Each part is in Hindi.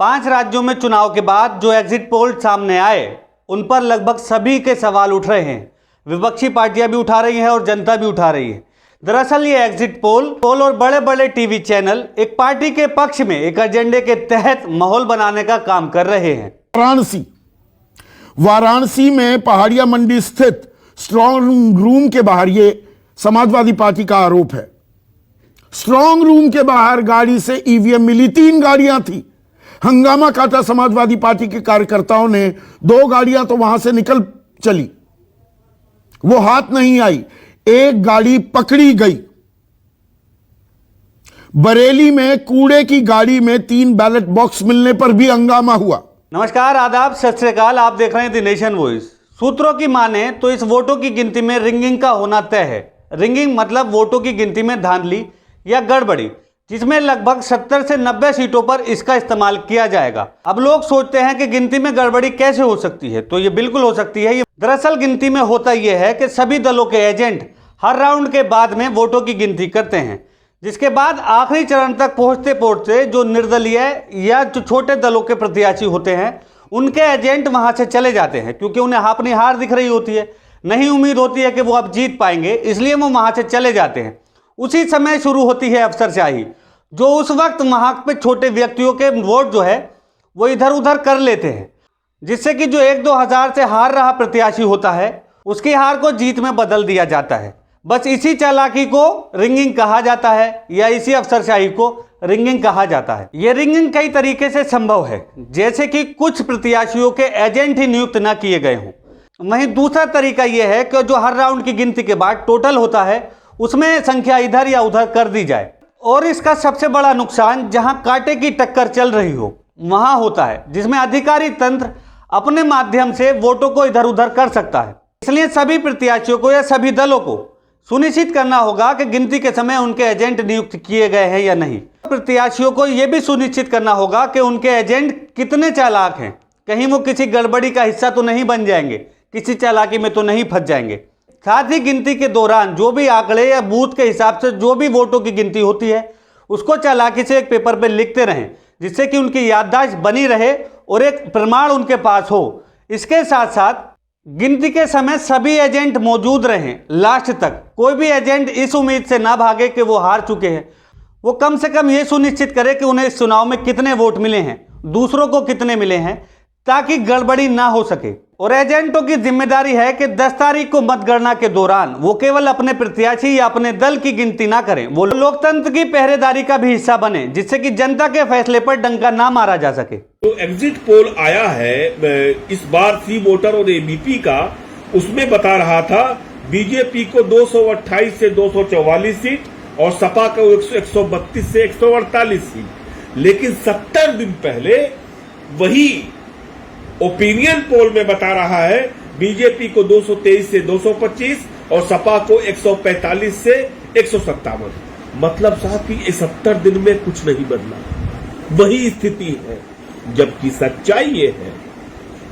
5 राज्यों में चुनाव के बाद जो एग्जिट पोल सामने आए उन पर लगभग सभी के सवाल उठ रहे हैं। विपक्षी पार्टियां भी उठा रही हैं और जनता भी उठा रही है। दरअसल ये एग्जिट पोल और बड़े बड़े टीवी चैनल एक पार्टी के पक्ष में एक एजेंडे के तहत माहौल बनाने का काम कर रहे हैं। वाराणसी में पहाड़िया मंडी स्थित स्ट्रांग रूम के बाहर ये समाजवादी पार्टी का आरोप है। स्ट्रांग रूम के बाहर गाड़ी से ईवीएम मिली, 3 गाड़ियां थी। हंगामा काटा समाजवादी पार्टी के कार्यकर्ताओं ने। 2 गाड़ियां तो वहां से निकल चली, वो हाथ नहीं आई। एक गाड़ी पकड़ी गई। बरेली में कूड़े की गाड़ी में 3 बैलेट बॉक्स मिलने पर भी हंगामा हुआ। नमस्कार, आदाब, सत श्री अकाल। आप देख रहे हैं द नेशन वॉइस। सूत्रों की माने तो इस वोटों की गिनती में रिंगिंग का होना तय है। रिंगिंग मतलब वोटों की गिनती में धांधली या गड़बड़ी, जिसमें लगभग 70 से 90 सीटों पर इसका इस्तेमाल किया जाएगा। अब लोग सोचते हैं कि गिनती में गड़बड़ी कैसे हो सकती है, तो ये बिल्कुल हो सकती है। दरअसल गिनती में होता यह है कि सभी दलों के एजेंट हर राउंड के बाद में वोटों की गिनती करते हैं, जिसके बाद आखिरी चरण तक पहुंचते पहुंचते जो निर्दलीय या जो छोटे दलों के प्रत्याशी होते हैं उनके एजेंट वहां से चले जाते हैं, क्योंकि उन्हें अपनी हार दिख रही होती है, नहीं उम्मीद होती है कि वो अब जीत पाएंगे, इसलिए वो वहां से चले जाते हैं। उसी समय शुरू होती है अफसरशाही, जो उस वक्त वहां पे छोटे व्यक्तियों के वोट जो है वो इधर उधर कर लेते हैं, जिससे कि जो 1-2 हज़ार से हार रहा प्रत्याशी होता है उसकी हार को जीत में बदल दिया जाता है। बस इसी चालाकी को रिंगिंग कहा जाता है या इसी अफसरशाही को रिंगिंग कहा जाता है। यह रिंगिंग कई तरीके से संभव है, जैसे कि कुछ प्रत्याशियों के एजेंट ही नियुक्त न किए गए हों। वहीं दूसरा तरीका यह है कि जो हर राउंड की गिनती के बाद टोटल होता है उसमें संख्या इधर या उधर कर दी जाए। और इसका सबसे बड़ा नुकसान जहां कांटे की टक्कर चल रही हो वहां होता है, जिसमें अधिकारी तंत्र अपने माध्यम से वोटों को इधर उधर कर सकता है। इसलिए सभी प्रत्याशियों को या सभी दलों को सुनिश्चित करना होगा कि गिनती के समय उनके एजेंट नियुक्त किए गए हैं या नहीं। प्रत्याशियों को यह भी सुनिश्चित करना होगा कि उनके एजेंट कितने चालाक हैं, कहीं वो किसी गड़बड़ी का हिस्सा तो नहीं बन जाएंगे, किसी चालाकी में तो नहीं फंस जाएंगे। साथ ही गिनती के दौरान जो भी आंकड़े या बूथ के हिसाब से जो भी वोटों की गिनती होती है उसको चालाकी से एक पेपर पे लिखते रहें, जिससे कि उनकी याददाश्त बनी रहे और एक प्रमाण उनके पास हो। इसके साथ साथ गिनती के समय सभी एजेंट मौजूद रहें लास्ट तक। कोई भी एजेंट इस उम्मीद से ना भागे कि वो हार चुके हैं, वो कम से कम ये सुनिश्चित करे कि उन्हें इस चुनाव में कितने वोट मिले हैं, दूसरों को कितने मिले हैं, ताकि गड़बड़ी ना हो सके। और एजेंटों की जिम्मेदारी है कि 10 तारीख को मतगणना के दौरान वो केवल अपने प्रत्याशी या अपने दल की गिनती ना करें, वो लोकतंत्र की पहरेदारी का भी हिस्सा बने, जिससे कि जनता के फैसले पर डंका ना मारा जा सके। तो एग्जिट पोल आया है इस बार सी वोटर और एबीपी का, उसमें बता रहा था बीजेपी को 228 से 244 सीट और सपा को 132 से 148 सीट। लेकिन 70 दिन पहले वही ओपिनियन पोल में बता रहा है बीजेपी को 223 से 225 और सपा को 145 से 157। मतलब साहब कि 70 दिन में कुछ नहीं बदला, वही स्थिति है। जबकि सच्चाई ये है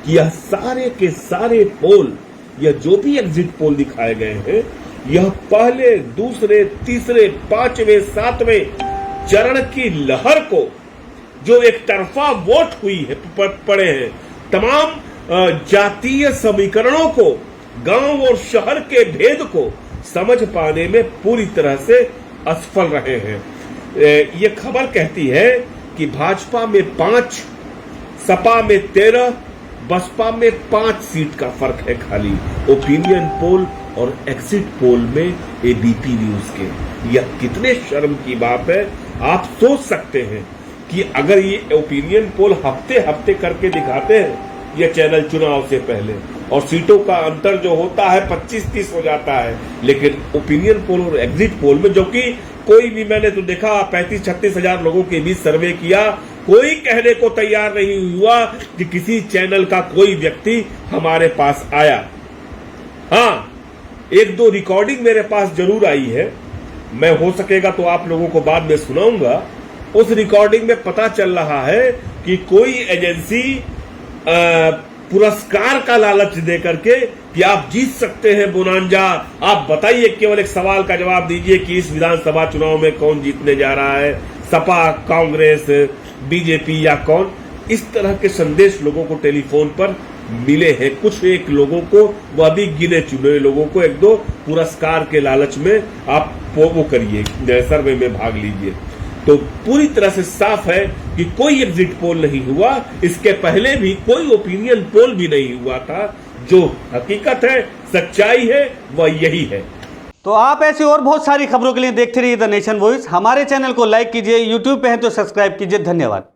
कि यह सारे के सारे पोल, यह जो भी एग्जिट पोल दिखाए गए हैं, यह पहले, दूसरे, तीसरे, 5वें, 7वें चरण की लहर को, जो एक तरफा वोट हुई है पड़े हैं, तमाम जातीय समीकरणों को, गांव और शहर के भेद को समझ पाने में पूरी तरह से असफल रहे हैं। ये खबर कहती है कि भाजपा में 5, सपा में 13, बसपा में 5 सीट का फर्क है खाली ओपिनियन पोल और एग्जिट पोल में एबीपी न्यूज के। यह कितने शर्म की बात है। आप सोच सकते हैं कि अगर ये ओपिनियन पोल हफ्ते हफ्ते करके दिखाते हैं ये चैनल चुनाव से पहले, और सीटों का अंतर जो होता है 25-30 हो जाता है, लेकिन ओपिनियन पोल और एग्जिट पोल में, जो कि कोई भी, मैंने तो देखा 35-36 हजार लोगों के बीच सर्वे किया, कोई कहने को तैयार नहीं हुआ कि किसी चैनल का कोई व्यक्ति हमारे पास आया। हाँ, 1-2 रिकॉर्डिंग मेरे पास जरूर आई है, मैं हो सकेगा तो आप लोगों को बाद में सुनाऊंगा। उस रिकॉर्डिंग में पता चल रहा है कि कोई एजेंसी पुरस्कार का लालच दे करके कि आप जीत सकते हैं बोनांजा, आप बताइए, केवल एक सवाल का जवाब दीजिए कि इस विधानसभा चुनाव में कौन जीतने जा रहा है, सपा, कांग्रेस, बीजेपी या कौन। इस तरह के संदेश लोगों को टेलीफोन पर मिले हैं। कुछ एक लोगों को, वह भी गिने चुने लोगों को, एक दो पुरस्कार के लालच में आप वो करिए, सर्वे में भाग लीजिए। तो पूरी तरह से साफ है कि कोई एग्जिट पोल नहीं हुआ। इसके पहले भी कोई ओपिनियन पोल भी नहीं हुआ था। जो हकीकत है, सच्चाई है, वह यही है। तो आप ऐसी और बहुत सारी खबरों के लिए देखते रहिए द नेशन वॉइस। हमारे चैनल को लाइक कीजिए, यूट्यूब पे हैं तो सब्सक्राइब कीजिए। धन्यवाद।